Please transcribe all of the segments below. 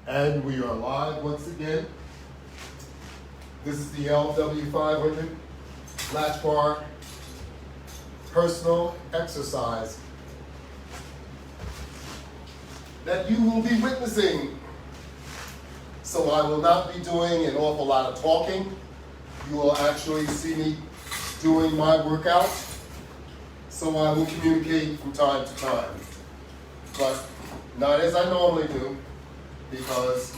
And we are live once again. This is the LW500 Latchbar Personal Exercise that you will be witnessing. So I will not be doing an awful lot of talking. You will actually see me doing my workout. So I will communicate from time to time, but not as I normally do, because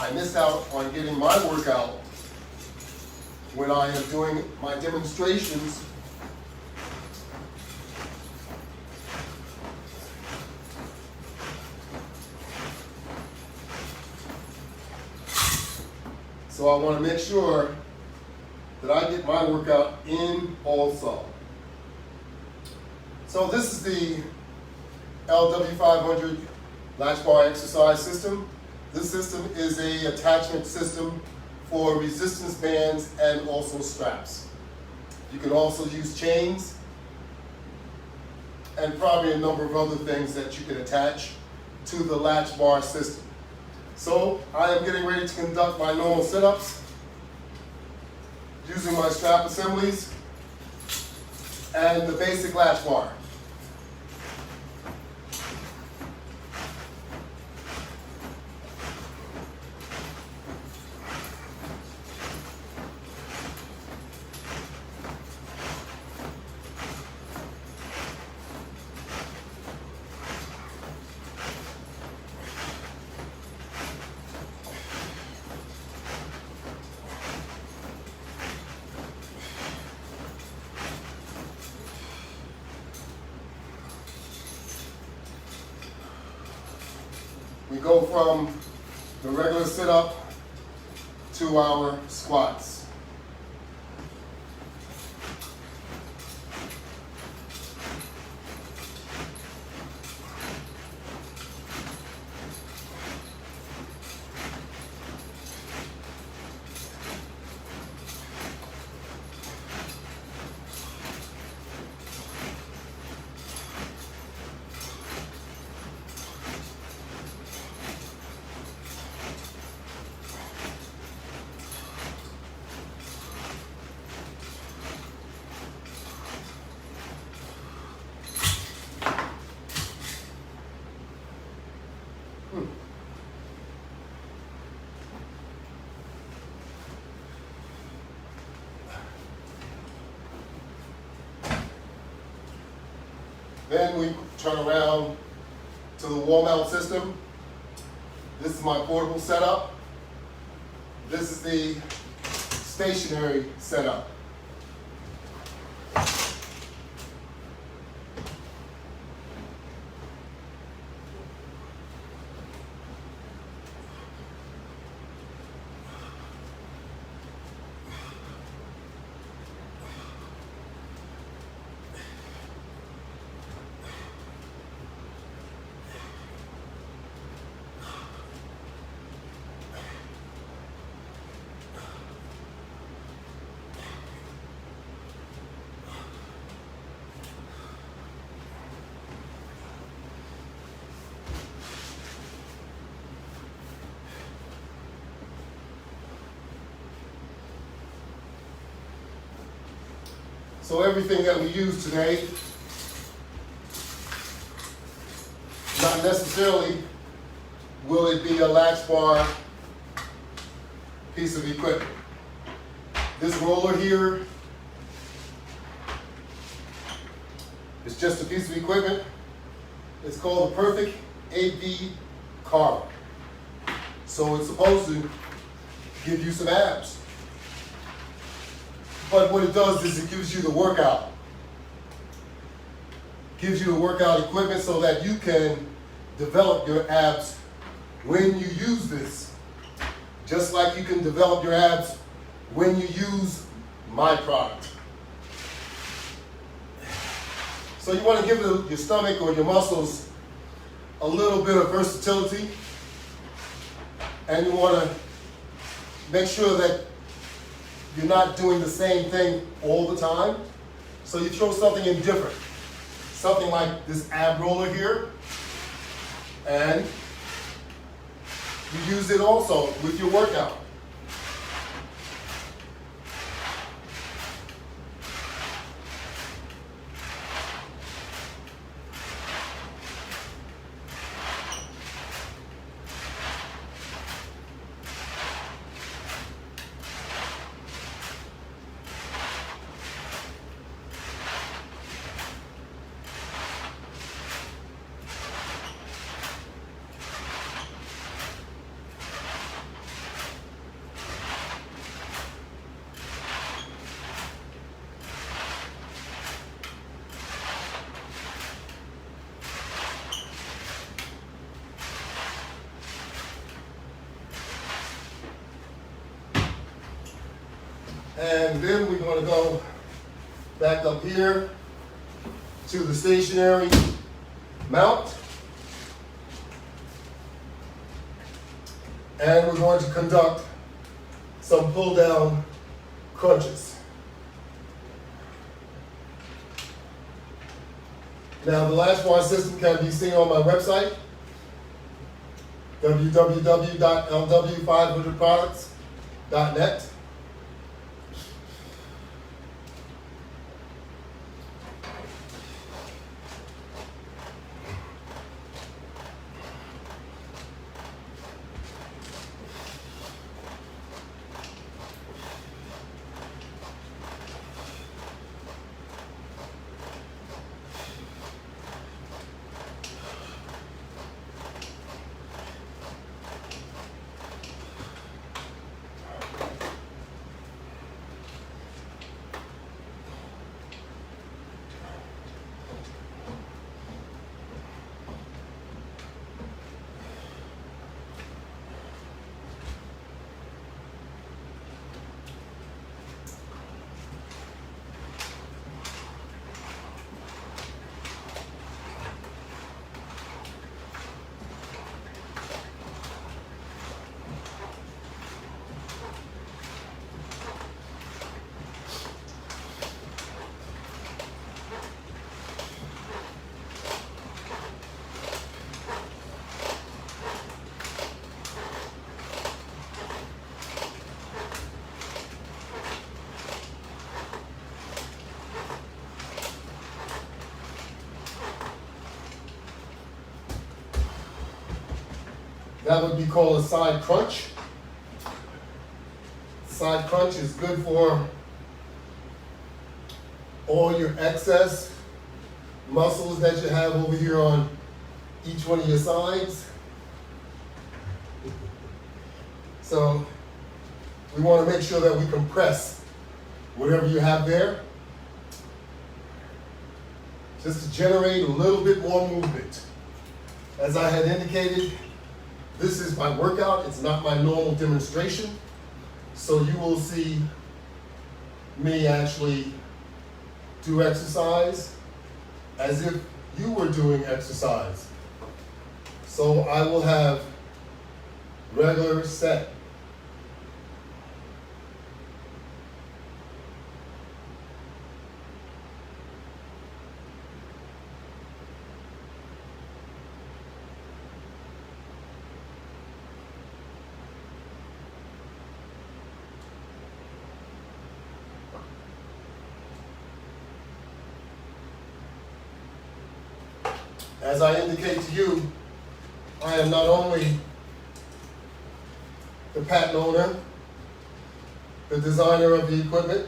I miss out on getting my workout when I am doing my demonstrations. So I want to make sure that I get my workout in also. So this is the LW500 Latchbar exercise system. This system is an attachment system for resistance bands and also straps. You can also use chains and probably a number of other things that you can attach to the latch bar system. So I am getting ready to conduct my normal sit-ups using my strap assemblies and the basic latch bar. We go from the regular sit-up to our squats. Then we turn around to the wall mount system. This is my portable setup. This is the stationary setup. So everything that we use today, not necessarily will it be a latch bar piece of equipment. This roller here is just a piece of equipment. It's called the Perfect AB Carver. So it's supposed to give you some abs. But what it does is it gives you the workout. Gives you the workout equipment so that you can develop your abs when you use this. Just like you can develop your abs when you use my product. So you want to give your stomach or your muscles a little bit of versatility, and you want to make sure that you're not doing the same thing all the time. So you throw something in different. Something like this ab roller here, and You use it also with your workout. And then we're going to go back up here to the stationary mount. And we're going to conduct some pull down crunches. Now the Latchbar system can be seen on my website, www.LW500products.net. That would be called a side crunch. Side crunch is good for all your excess muscles that you have over here on each one of your sides. So we want to make sure that we compress whatever you have there, just to generate a little bit more movement. As I had indicated, this is my workout, it's not my normal demonstration. So you will see me actually do exercise as if you were doing exercise. So I will have regular set. As I indicate to you, I am not only the patent owner, the designer of the equipment,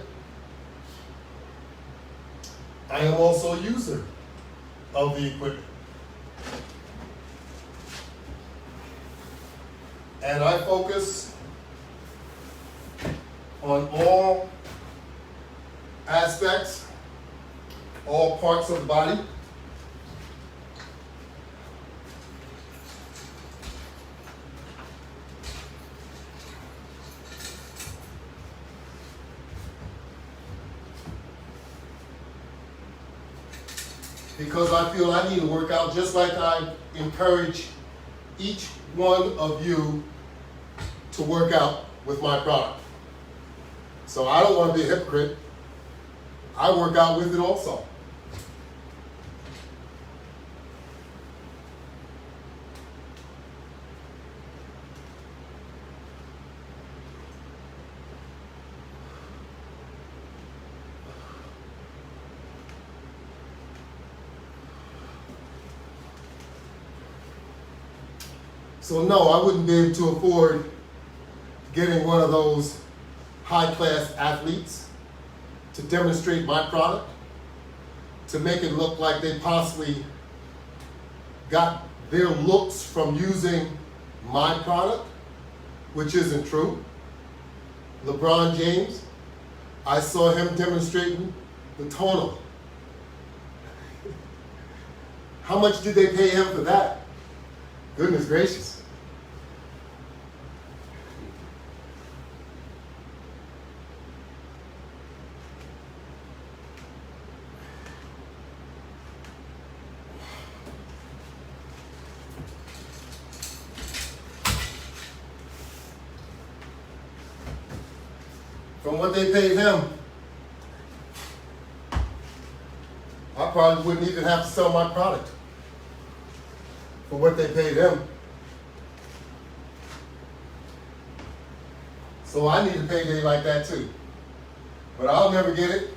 I am also a user of the equipment. And I focus on all aspects, all parts of the body. Because I feel I need to work out just like I encourage each one of you to work out with my product. So I don't want to be a hypocrite. I work out with it also. So no, I wouldn't be able to afford getting one of those high-class athletes to demonstrate my product, to make it look like they possibly got their looks from using my product, which isn't true. LeBron James, I saw him demonstrating the tonal. How much did they pay him for that? Goodness gracious. From what they paid him, I probably wouldn't even have to sell my product for what they paid him. So I need a payday like that too. But I'll never get it.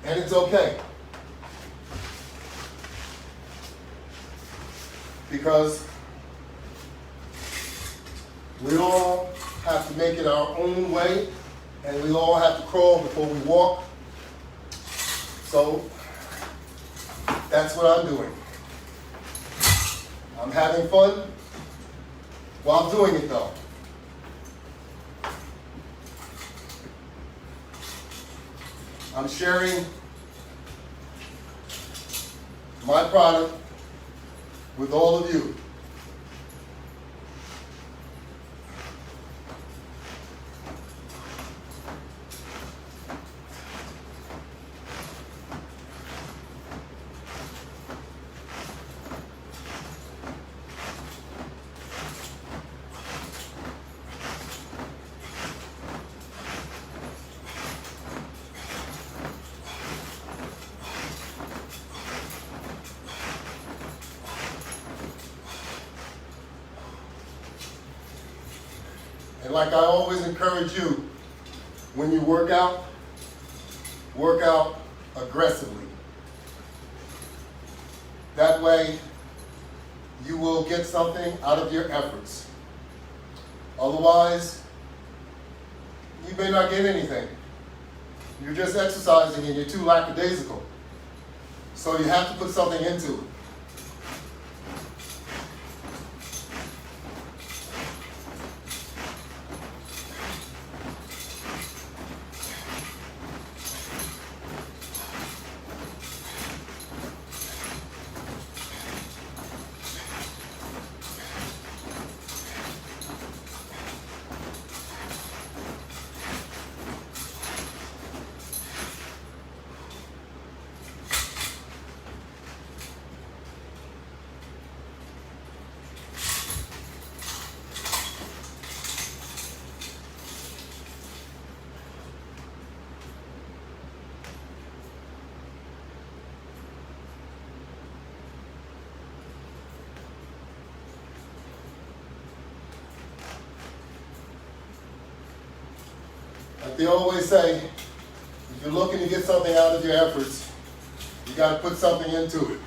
And it's okay. Because we all have to make it our own way, and we all have to crawl before we walk. So that's what I'm doing. I'm having fun while doing it though. I'm sharing my product with all of you. And like I always encourage you, when you work out aggressively. That way, you will get something out of your efforts. Otherwise, you may not get anything. You're just exercising and you're too lackadaisical. So you have to put something into it. Like they always say, if you're looking to get something out of your efforts, you got to put something into it.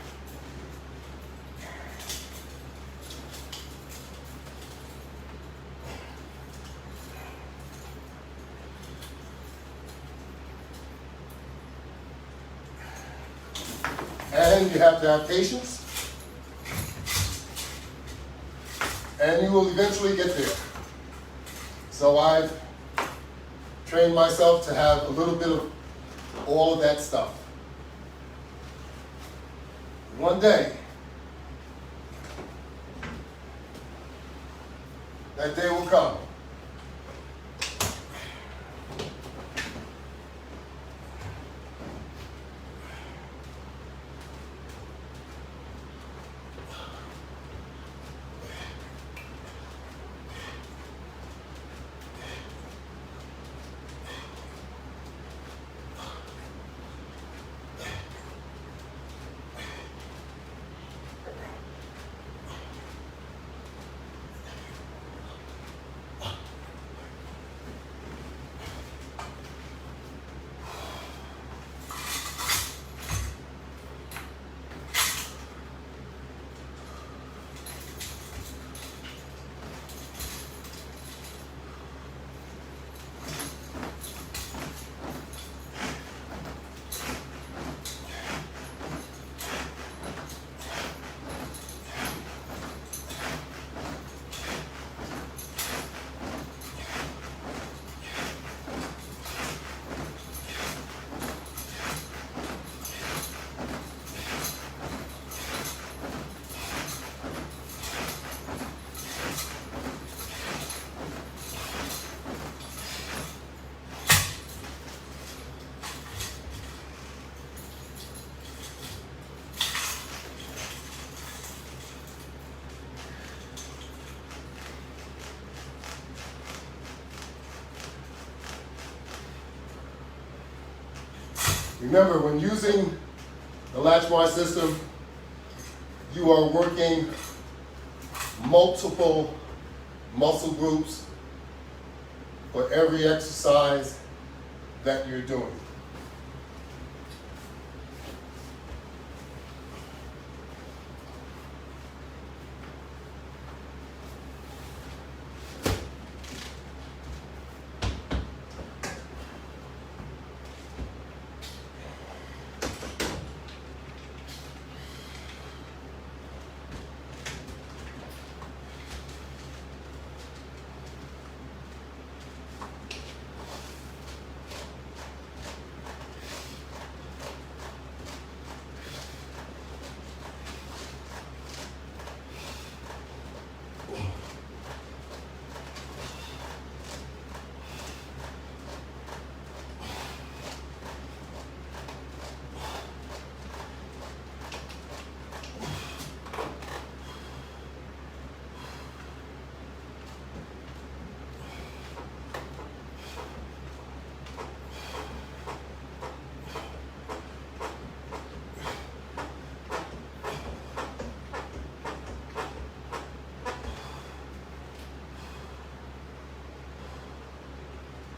And you have to have patience, and you will eventually get there. So I've trained myself to have a little bit of all of that stuff. One day, that day will come. Remember, when using the Latchbar system, you are working multiple muscle groups for every exercise that you're doing.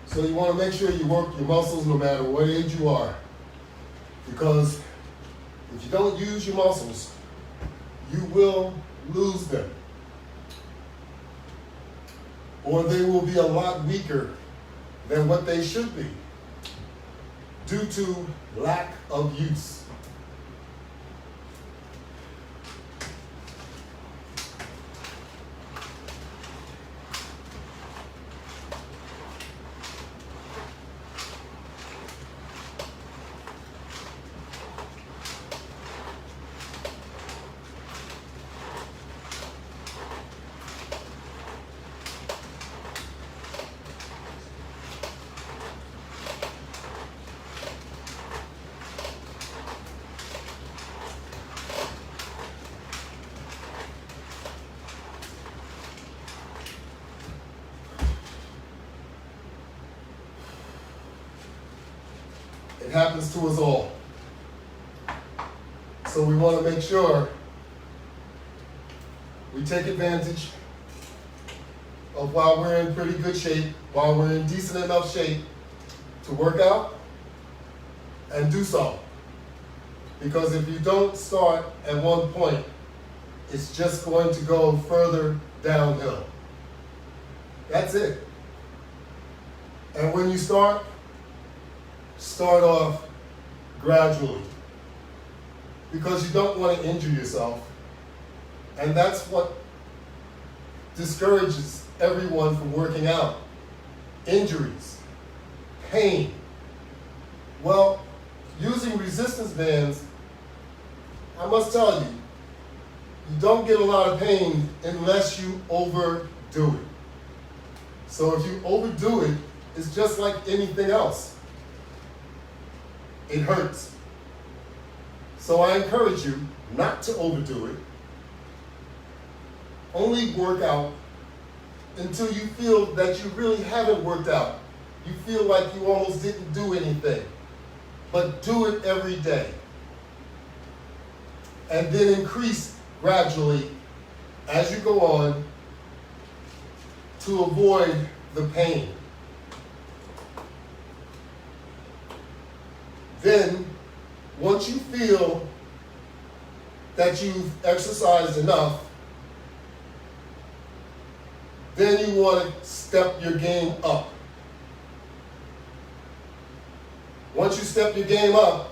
So you want to make sure you work your muscles no matter what age you are. Because if you don't use your muscles, you will lose them. Or they will be a lot weaker than what they should be due to lack of use. It happens to us all. So we want to make sure we take advantage of while we're in pretty good shape, while we're in decent enough shape to work out and do so. Because if you don't start at one point, it's just going to go further downhill. That's it. And when you start off gradually, because you don't want to injure yourself. And that's what discourages everyone from working out. Injuries, pain. Well, using resistance bands, I must tell you, you don't get a lot of pain unless you overdo it. So if you overdo it, it's just like anything else. It hurts. So I encourage you not to overdo it. Only work out until you feel that you really haven't worked out. You feel like you almost didn't do anything. But do it every day. And then increase gradually as you go on to avoid the pain. Then, once you feel that you've exercised enough, then you want to step your game up. Once you step your game up,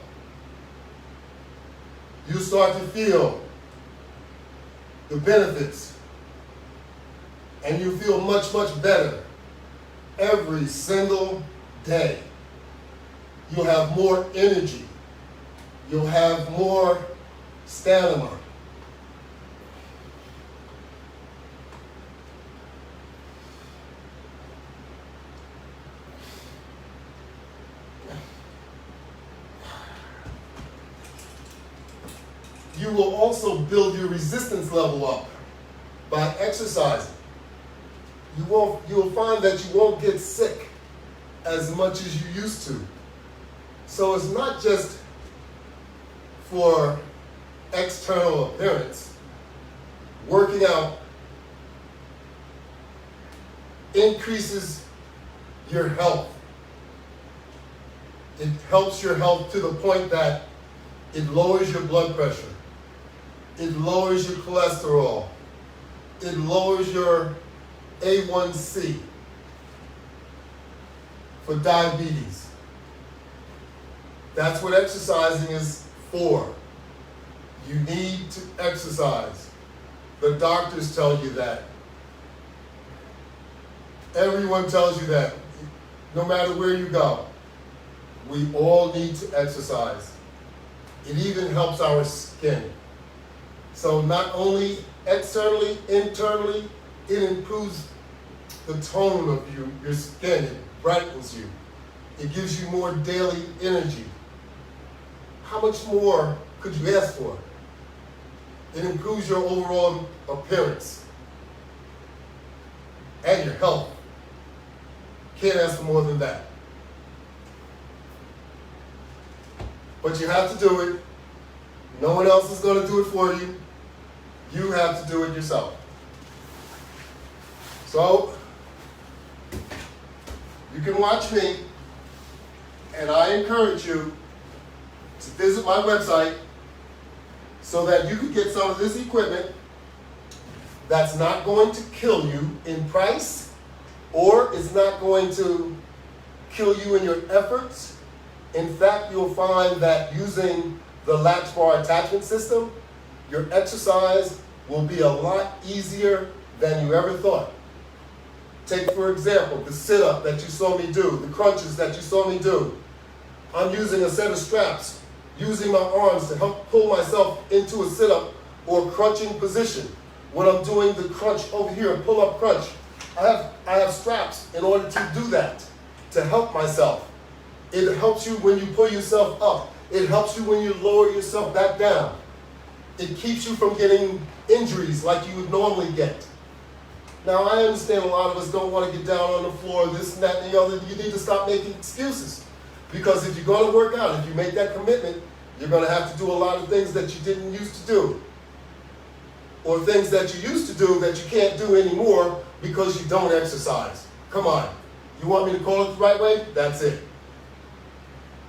you start to feel the benefits, and you feel much, much better every single day. You'll have more energy. You'll have more stamina. You will also build your resistance level up by exercising. You'll find that you won't get sick as much as you used to So it's not just for external appearance. Working out increases your health. It helps your health to the point that it lowers your blood pressure. It lowers your cholesterol. It lowers your A1C for diabetes. That's what exercising is for. You need to exercise. The doctors tell you that. Everyone tells you that. No matter where you go, we all need to exercise. It even helps our skin. So not only externally, internally, it improves the tone of your skin. It brightens you. It gives you more daily energy. How much more could you ask for? It improves your overall appearance and your health. Can't ask for more than that. But you have to do it. No one else is going to do it for you. You have to do it yourself. So, you can watch me, and I encourage you to visit my website so that you can get some of this equipment that's not going to kill you in price, or it's not going to kill you in your efforts. In fact, you'll find that using the Latchbar attachment system, your exercise will be a lot easier than you ever thought. Take, for example, the sit-up that you saw me do, the crunches that you saw me do. I'm using a set of straps, using my arms to help pull myself into a sit-up or crunching position. When I'm doing the crunch over here, pull-up crunch, I have straps in order to do that, to help myself. It helps you when you pull yourself up. It helps you when you lower yourself back down. It keeps you from getting injuries like you would normally get. Now, I understand a lot of us don't want to get down on the floor, this and that and the other. You need to stop making excuses. Because if you're going to work out, if you make that commitment, you're going to have to do a lot of things that you didn't used to do. Or things that you used to do that you can't do anymore because you don't exercise. Come on. You want me to call it the right way? That's it.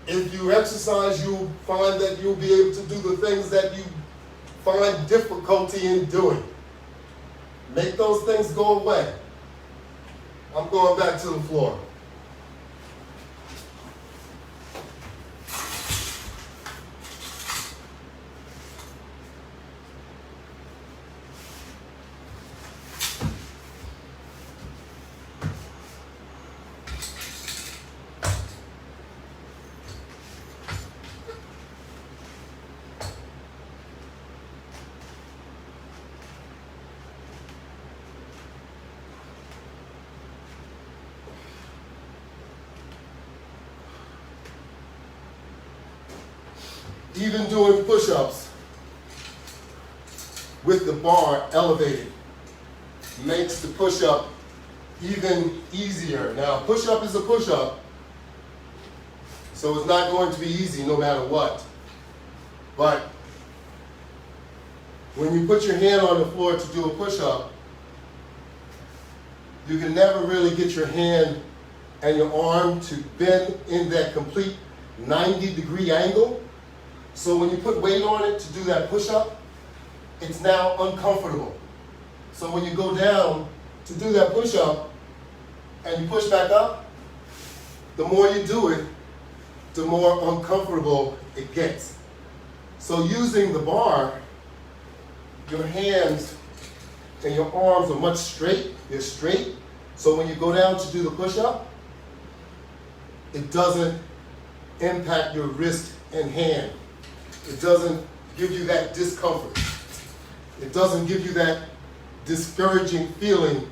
If you exercise, you'll find that you'll be able to do the things that you find difficulty in doing. Make those things go away. I'm going back to the floor. Even doing push-ups with the bar elevated makes the push-up even easier. Now, push-up is a push-up, so it's not going to be easy no matter what. But when you put your hand on the floor to do a push-up, you can never really get your hand and your arm to bend in that complete 90-degree angle. So when you put weight on it to do that push-up, it's now uncomfortable. So when you go down to do that push-up and you push back up, the more you do it, the more uncomfortable it gets. So using the bar, your hands and your arms are much straight. They're straight. So when you go down to do the push-up, it doesn't impact your wrist and hand. It doesn't give you that discomfort. It doesn't give you that discouraging feeling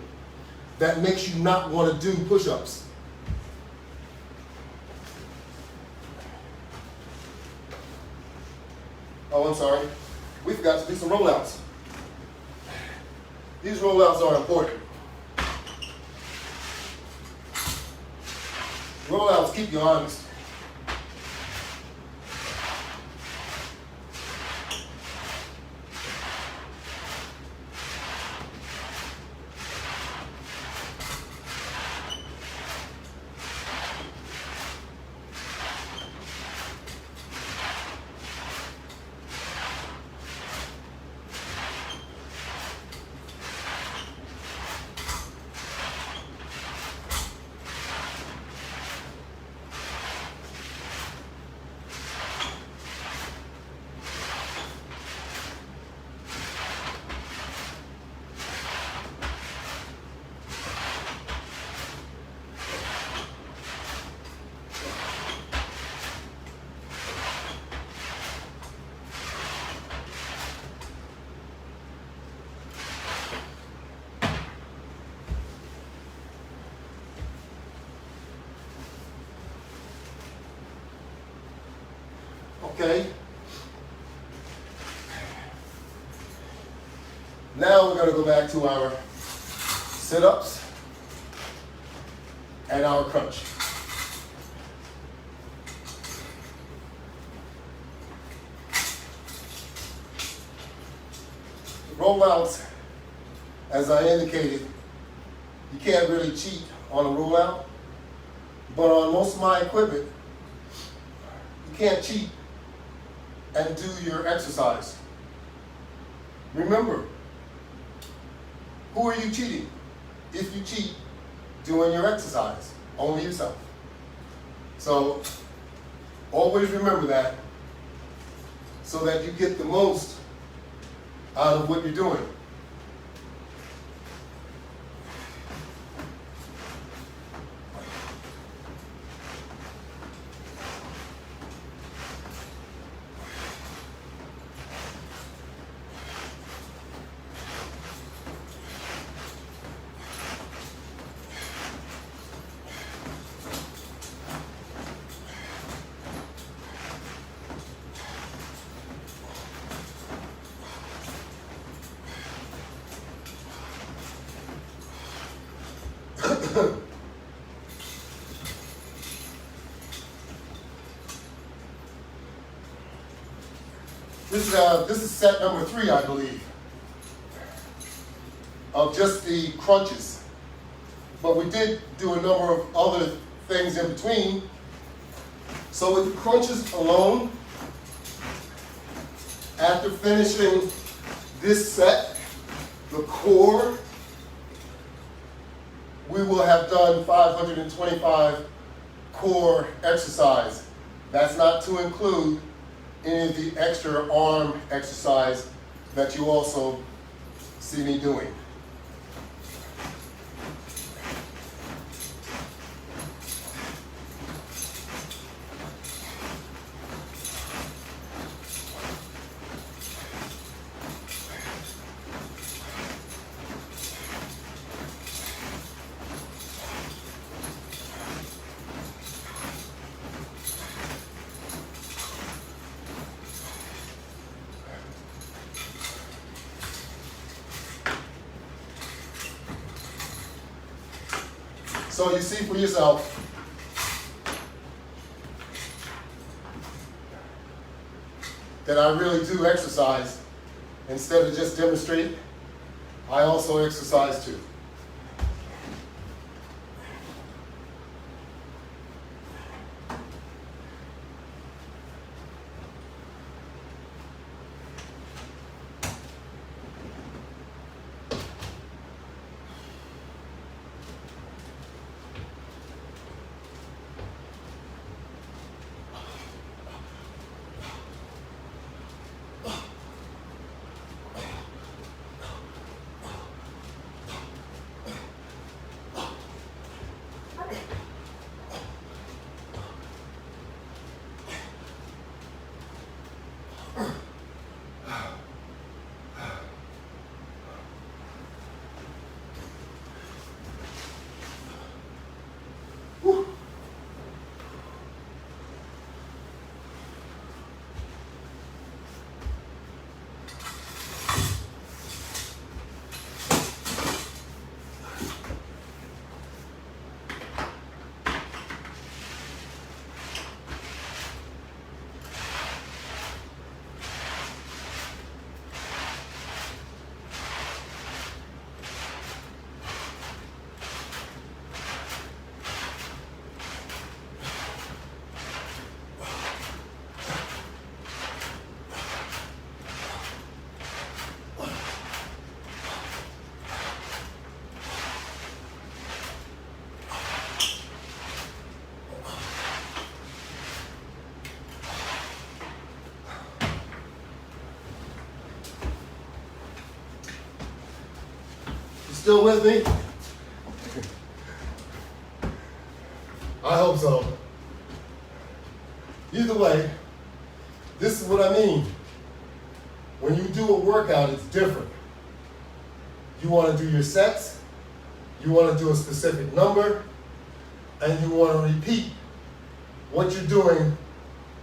that makes you not want to do push-ups. Oh, I'm sorry. We forgot to do some rollouts. These rollouts are important. Rollouts keep you honest. Okay? Now we're going to go back to our sit-ups and our crunch. Rollouts, as I indicated, you can't really cheat on a rollout, but on most of my equipment, you can't cheat and do your exercise. Remember, who are you cheating? If you cheat doing your exercise, only yourself. So always remember that so that you get the most out of what you're doing. This is set number 3, I believe, of just the crunches. But we did do a number of other things in between. So with the crunches alone, after finishing this set, the core, we will have done 525 core exercise. That's not to include any of the extra arm exercise that you also see me doing. So you see for yourself that I really do exercise. Instead of just demonstrate, I also exercise too. Still with me? I hope so. Either way, this is what I mean. When you do a workout, it's different. You want to do your sets, you want to do a specific number, and you want to repeat what you're doing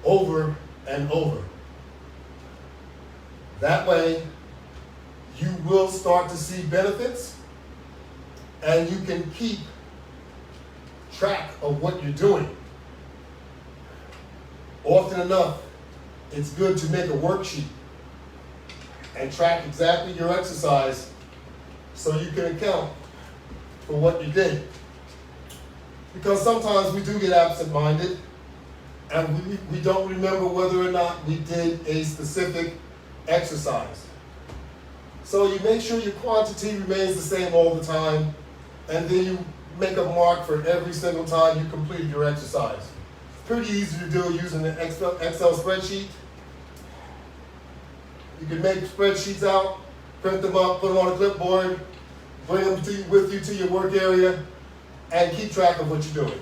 over and over. That way, you will start to see benefits, and you can keep track of what you're doing. Often enough, it's good to make a worksheet and track exactly your exercise so you can account for what you did. Because sometimes we do get absent-minded and we don't remember whether or not we did a specific exercise. So you make sure your quantity remains the same all the time, and then you make a mark for every single time you completed your exercise. It's pretty easy to do using an Excel spreadsheet. You can make spreadsheets out, print them up, put them on a clipboard, bring them with you to your work area, and keep track of what you're doing.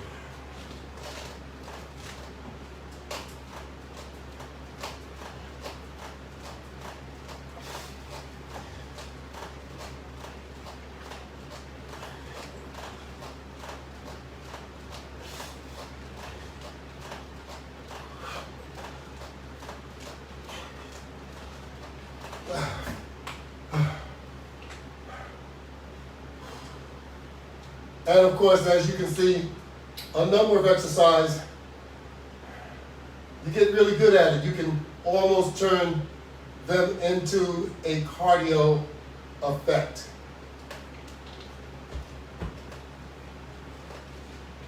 And of course, as you can see, a number of exercises, you get really good at it. You can almost turn them into a cardio effect.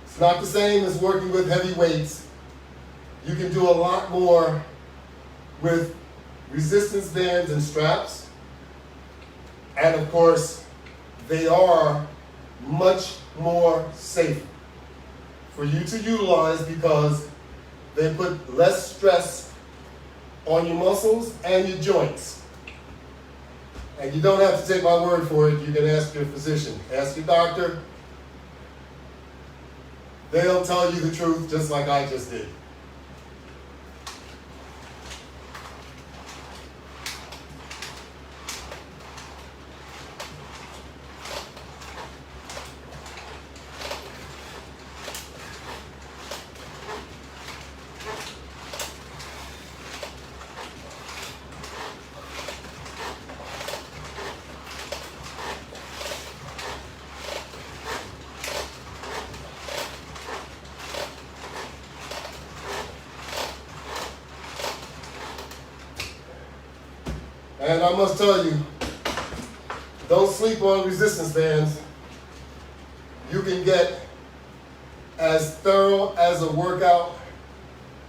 It's not the same as working with heavy weights. You can do a lot more with resistance bands and straps. And of course, they are much more safe for you to utilize because they put less stress on your muscles and your joints. And you don't have to take my word for it. You can ask your physician, ask your doctor. They'll tell you the truth just like I just did. And I must tell you, don't sleep on resistance bands. You can get as thorough as a workout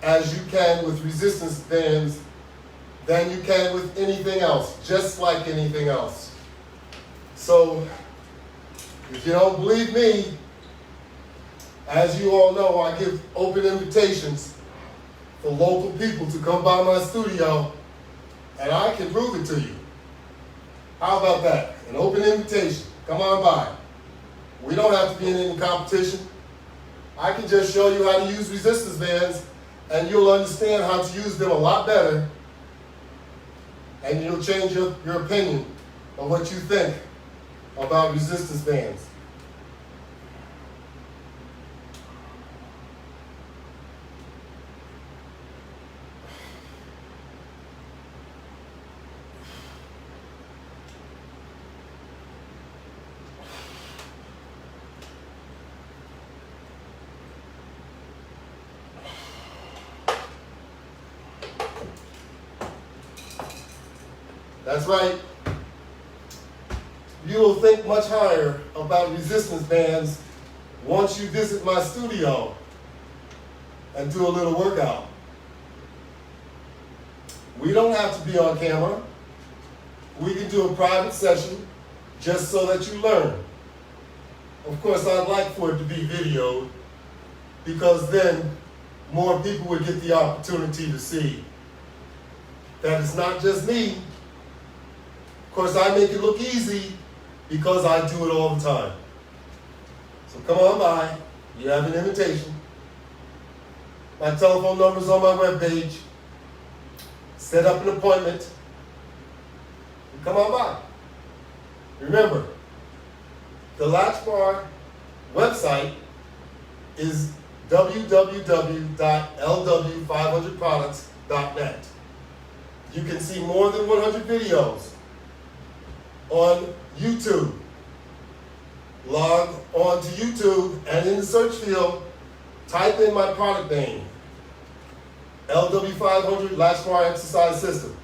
as you can with resistance bands than you can with anything else, just like anything else. So, if you don't believe me, as you all know, I give open invitations for local people to come by my studio, and I can prove it to you. How about that? An open invitation. Come on by. We don't have to be in any competition. I can just show you how to use resistance bands, and you'll understand how to use them a lot better, and you'll change your opinion of what you think about resistance bands. That's right. You will think much higher about resistance bands once you visit my studio and do a little workout. We don't have to be on camera. We can do a private session just so that you learn. Of course, I'd like for it to be videoed because then more people would get the opportunity to see that it's not just me. Of course, I make it look easy because I do it all the time. So come on by. You have an invitation. My telephone number's on my webpage. Set up an appointment. And come on by. Remember, the Latchbar website is www.LW500products.com. latchbarworkout.net. You can see more than 100 videos on YouTube. Log on to YouTube and in the search field, type in my product name, LW500 Latchbar Exercise System.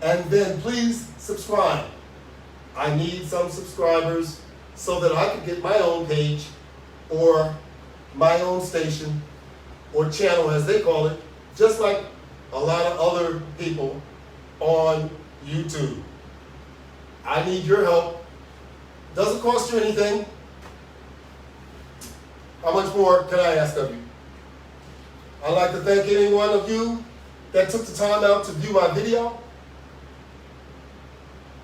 And then please subscribe. I need some subscribers so that I can get my own page or my own station or channel as they call it, just like a lot of other people on YouTube. I need your help. Doesn't cost you anything. How much more can I ask of you? I'd like to thank any one of you that took the time out to view my video.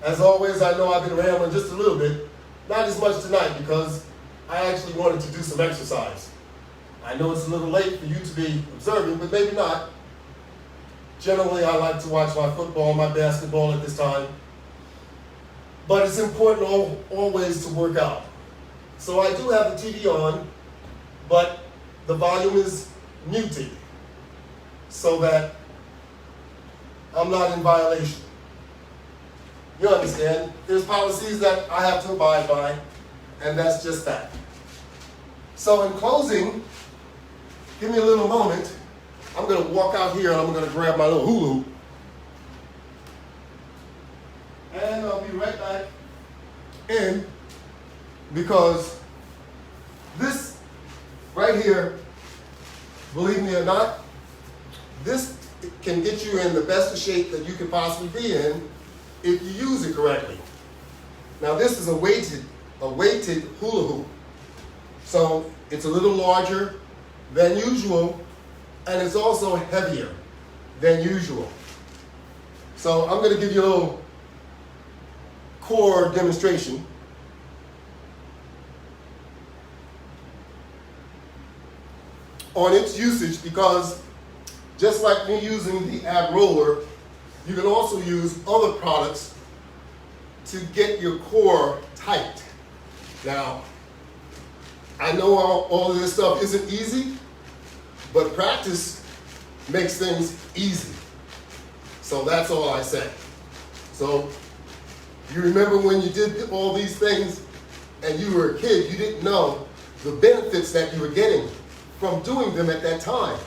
As always, I know I've been rambling just a little bit, not as much tonight because I actually wanted to do some exercise. I know it's a little late for you to be observing, but maybe not. Generally, I like to watch my football, my basketball at this time. But it's important always to work out. So I do have the TV on, but the volume is muted so that I'm not in violation. You understand? There's policies that I have to abide by, and that's just that. So in closing, give me a little moment. I'm going to walk out here and I'm going to grab my little hula hoop. And I'll be right back in because this right here, believe me or not, this can get you in the best of shape that you can possibly be in if you use it correctly. Now this is a weighted hula hoop. So it's a little larger than usual, and it's also heavier than usual. So I'm going to give you a little core demonstration. On its usage, because just like me using the ab roller, you can also use other products to get your core tight. Now, I know all of this stuff isn't easy, but practice makes things easy. So that's all I say. So you remember when you did all these things and you were a kid, you didn't know the benefits that you were getting from doing them at that time.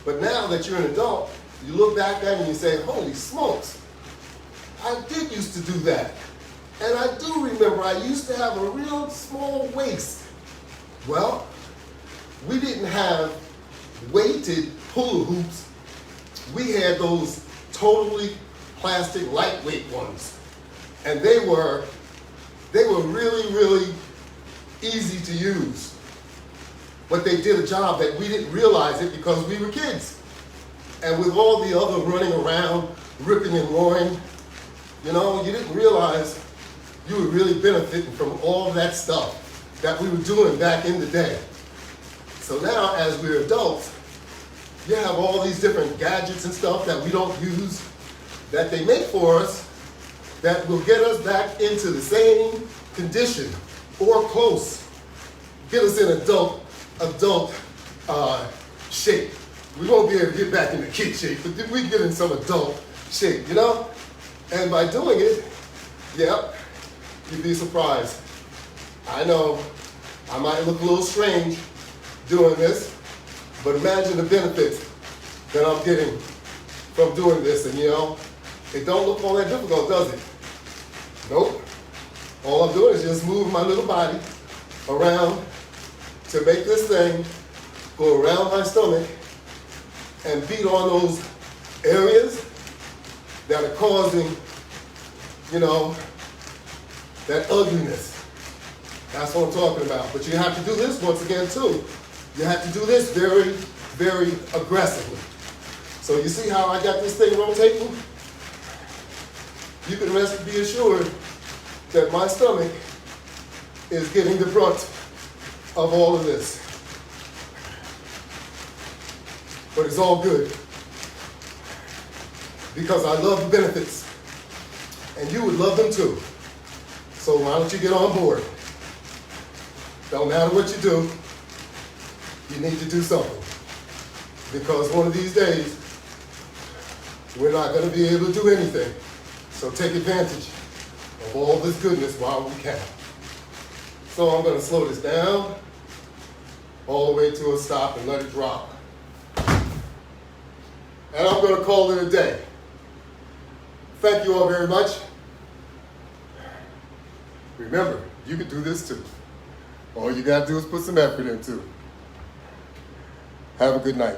But now that you're an adult, you look back at it and you say, holy smokes, I did used to do that. And I do remember I used to have a real small waist. Well, we didn't have weighted hula hoops. We had those totally plastic, lightweight ones. And they were really, really easy to use. But they did a job that we didn't realize it because we were kids. And with all the other running around, ripping and roaring, you didn't realize you were really benefiting from all that stuff that we were doing back in the day. So now, as we're adults, you have all these different gadgets and stuff that we don't use, that they make for us, that will get us back into the same condition or close, get us in adult shape. We won't be able to get back into kid shape, but we can get in some adult shape, And by doing it, you'd be surprised. I know I might look a little strange doing this, but imagine the benefits that I'm getting from doing this. And it don't look all that difficult, does it? Nope. All I'm doing is just move my little body around to make this thing go around my stomach and beat on those areas that are causing, that ugliness. That's what I'm talking about. But you have to do this once again too. You have to do this very, very aggressively. So you see how I got this thing rotating? You can rest be assured that my stomach is getting the brunt of all of this. But it's all good because I love the benefits and you would love them too. So why don't you get on board? Don't matter what you do, you need to do something. Because one of these days, we're not going to be able to do anything. So take advantage of all this goodness while we can. So I'm going to slow this down all the way to a stop and let it drop. And I'm going to call it a day. Thank you all very much. Remember, you can do this too. All you got to do is put some effort into it. Have a good night.